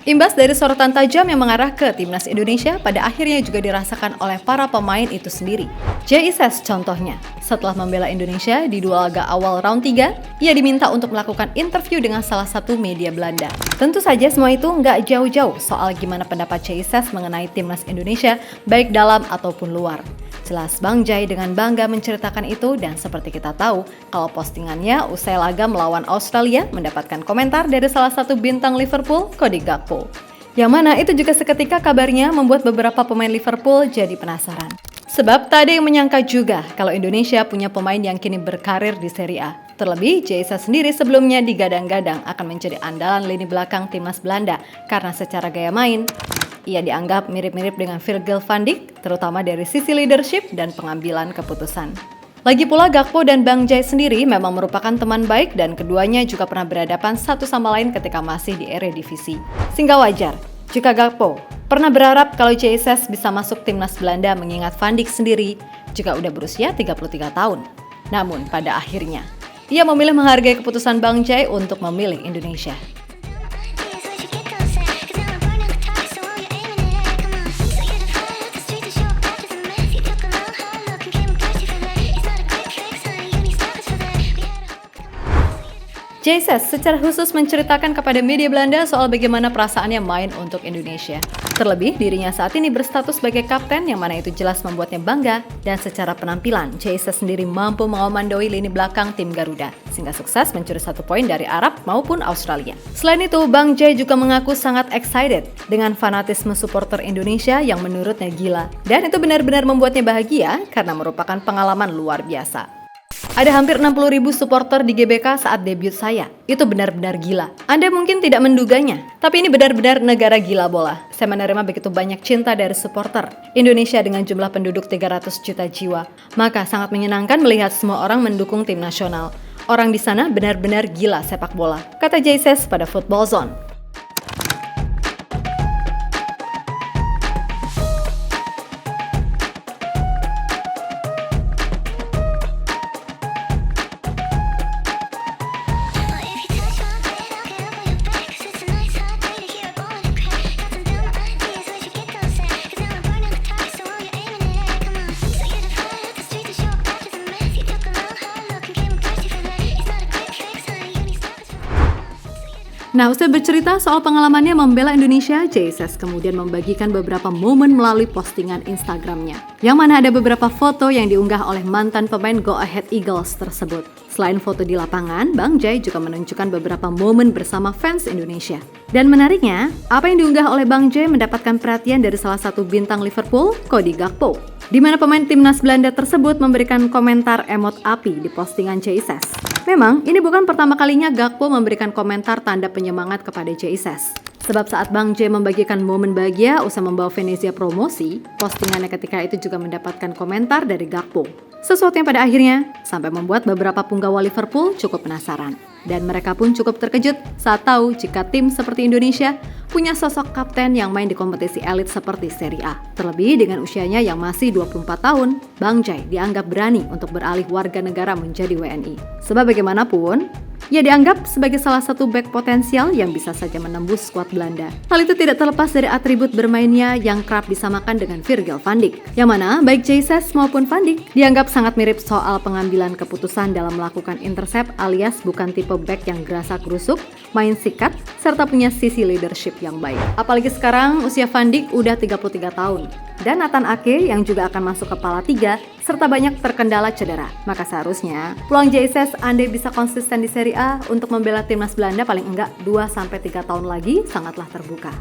Imbas dari sorotan tajam yang mengarah ke timnas Indonesia pada akhirnya juga dirasakan oleh para pemain itu sendiri. JISS contohnya, setelah membela Indonesia di dua laga awal round 3, ia diminta untuk melakukan interview dengan salah satu media Belanda. Tentu saja semua itu nggak jauh-jauh soal gimana pendapat JISS mengenai timnas Indonesia, baik dalam ataupun luar. Jelas Bang Jai dengan bangga menceritakan itu dan seperti kita tahu, kalau postingannya usai laga melawan Australia mendapatkan komentar dari salah satu bintang Liverpool, Cody Gakpo. Yang mana itu juga seketika kabarnya membuat beberapa pemain Liverpool jadi penasaran. Sebab tak ada yang menyangka juga kalau Indonesia punya pemain yang kini berkarir di Serie A. Terlebih, Jaysa sendiri sebelumnya digadang-gadang akan menjadi andalan lini belakang timnas Belanda karena secara gaya main, ia dianggap mirip-mirip dengan Virgil van Dijk, terutama dari sisi leadership dan pengambilan keputusan. Lagi pula Gakpo dan Bang Jai sendiri memang merupakan teman baik dan keduanya juga pernah berhadapan satu sama lain ketika masih di Eredivisie. Sehingga wajar jika Gakpo pernah berharap kalau JSS bisa masuk timnas Belanda mengingat Van Dijk sendiri juga udah berusia 33 tahun. Namun pada akhirnya, ia memilih menghargai keputusan Bang Jai untuk memilih Indonesia. JSS secara khusus menceritakan kepada media Belanda soal bagaimana perasaannya main untuk Indonesia. Terlebih, dirinya saat ini berstatus sebagai kapten yang mana itu jelas membuatnya bangga dan secara penampilan, JSS sendiri mampu mengomandoi lini belakang tim Garuda sehingga sukses mencuri 1 poin dari Arab maupun Australia. Selain itu, Bang Jai juga mengaku sangat excited dengan fanatisme supporter Indonesia yang menurutnya gila dan itu benar-benar membuatnya bahagia karena merupakan pengalaman luar biasa. Ada hampir 60.000 supporter di GBK saat debut saya. Itu benar-benar gila. Anda mungkin tidak menduganya, tapi ini benar-benar negara gila bola. Saya menerima begitu banyak cinta dari supporter. Indonesia dengan jumlah penduduk 300 juta jiwa. Maka sangat menyenangkan melihat semua orang mendukung tim nasional. Orang di sana benar-benar gila sepak bola, kata JSS pada Football Zone. Nah, usai bercerita soal pengalamannya membela Indonesia, JSS kemudian membagikan beberapa momen melalui postingan Instagramnya. Yang mana ada beberapa foto yang diunggah oleh mantan pemain Go Ahead Eagles tersebut. Selain foto di lapangan, Bang Jai juga menunjukkan beberapa momen bersama fans Indonesia. Dan menariknya, apa yang diunggah oleh Bang Jai mendapatkan perhatian dari salah satu bintang Liverpool, Cody Gakpo. Di mana pemain timnas Belanda tersebut memberikan komentar emot api di postingan JSS. Memang, ini bukan pertama kalinya Gakpo memberikan komentar tanda penyemangat kepada JSS. Sebab saat Bang Jai membagikan momen bahagia usai membawa Venezia promosi, postingannya ketika itu juga mendapatkan komentar dari Gakpo. Sesuatu yang pada akhirnya sampai membuat beberapa punggawa Liverpool cukup penasaran. Dan mereka pun cukup terkejut saat tahu jika tim seperti Indonesia punya sosok kapten yang main di kompetisi elit seperti Serie A. Terlebih dengan usianya yang masih 24 tahun, Bang Jai dianggap berani untuk beralih warga negara menjadi WNI. Sebab bagaimanapun, ia dianggap sebagai salah satu bek potensial yang bisa saja menembus skuad Belanda. Hal itu tidak terlepas dari atribut bermainnya yang kerap disamakan dengan Virgil van Dijk. Yang mana baik JSS maupun Van Dijk dianggap sangat mirip soal pengambilan keputusan dalam melakukan intercept alias bukan tipe bek yang gerasa-gerusuk, main sikat, serta punya sisi leadership yang baik. Apalagi sekarang usia Van Dijk udah 33 tahun. Dan Nathan Ake yang juga akan masuk kepala 3 serta banyak terkendala cedera. Maka seharusnya peluang JSS andai bisa konsisten di Serie A untuk membela timnas Belanda paling enggak 2-3 tahun lagi sangatlah terbuka.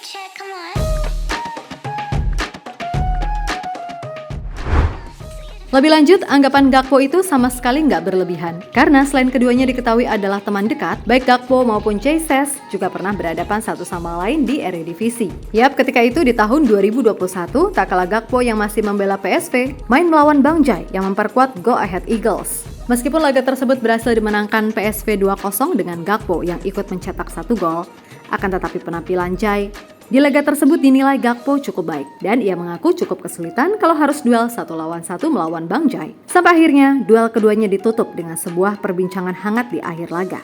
Check, come on. Lebih lanjut, anggapan Gakpo itu sama sekali nggak berlebihan. Karena selain keduanya diketahui adalah teman dekat, baik Gakpo maupun Jesus juga pernah berhadapan satu sama lain di Eredivisie. Yap, ketika itu di tahun 2021, tak kalah Gakpo yang masih membela PSV, main melawan Bang Jai yang memperkuat Go Ahead Eagles. Meskipun laga tersebut berhasil dimenangkan PSV 2-0 dengan Gakpo yang ikut mencetak 1 gol, akan tetapi penampilan Jai di laga tersebut dinilai Gakpo cukup baik dan ia mengaku cukup kesulitan kalau harus duel 1 lawan 1 melawan Bang Jai. Sampai akhirnya duel keduanya ditutup dengan sebuah perbincangan hangat di akhir laga.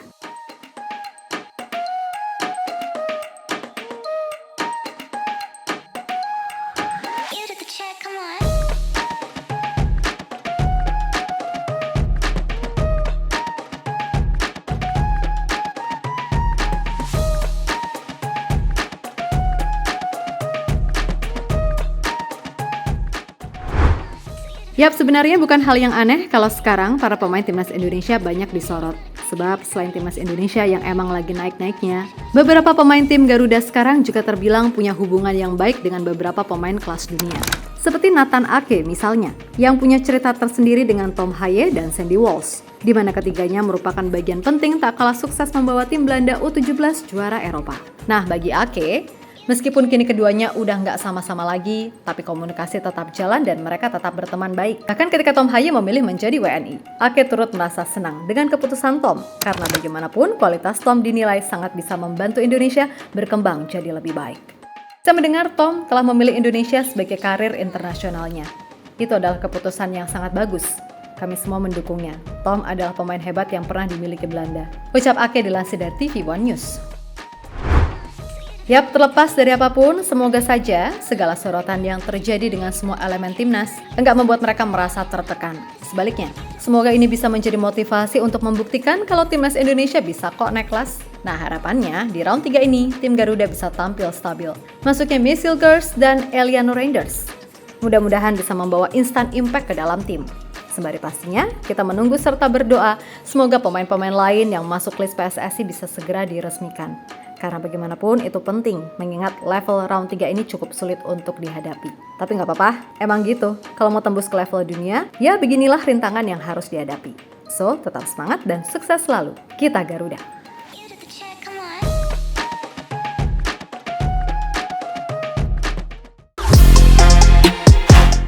Yap, sebenarnya bukan hal yang aneh kalau sekarang para pemain timnas Indonesia banyak disorot. Sebab selain timnas Indonesia yang emang lagi naik-naiknya, beberapa pemain tim Garuda sekarang juga terbilang punya hubungan yang baik dengan beberapa pemain kelas dunia. Seperti Nathan Ake misalnya, yang punya cerita tersendiri dengan Tom Haye dan Sandy Walsh, di mana ketiganya merupakan bagian penting tak kalah sukses membawa tim Belanda U17 juara Eropa. Nah, bagi Ake, meskipun kini keduanya udah nggak sama-sama lagi, tapi komunikasi tetap jalan dan mereka tetap berteman baik. Bahkan ketika Tom Haye memilih menjadi WNI, Ake turut merasa senang dengan keputusan Tom, karena bagaimanapun kualitas Tom dinilai sangat bisa membantu Indonesia berkembang jadi lebih baik. Saya mendengar Tom telah memilih Indonesia sebagai karir internasionalnya. Itu adalah keputusan yang sangat bagus. Kami semua mendukungnya. Tom adalah pemain hebat yang pernah dimiliki Belanda. Ucap Ake dilansir dari TV One News. Yap, terlepas dari apapun, semoga saja segala sorotan yang terjadi dengan semua elemen timnas enggak membuat mereka merasa tertekan. Sebaliknya, semoga ini bisa menjadi motivasi untuk membuktikan kalau timnas Indonesia bisa kok naik kelas. Nah, harapannya di round 3 ini, tim Garuda bisa tampil stabil. Masuknya Misil Girls dan Eliano Reinders. Mudah-mudahan bisa membawa instant impact ke dalam tim. Sembari pastinya, kita menunggu serta berdoa semoga pemain-pemain lain yang masuk list PSSI bisa segera diresmikan. Karena bagaimanapun itu penting, mengingat level round 3 ini cukup sulit untuk dihadapi. Tapi nggak apa-apa, emang gitu. Kalau mau tembus ke level dunia, ya beginilah rintangan yang harus dihadapi. So, tetap semangat dan sukses selalu. Kita Garuda!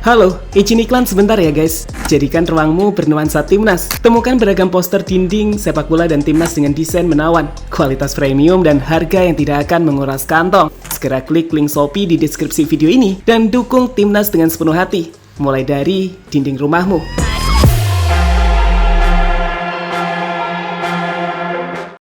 Halo, izin iklan sebentar ya guys. Jadikan ruangmu bernuansa timnas. Temukan beragam poster dinding, sepak bola dan timnas dengan desain menawan, kualitas premium dan harga yang tidak akan menguras kantong. Segera klik link Shopee di deskripsi video ini dan dukung timnas dengan sepenuh hati. Mulai dari dinding rumahmu.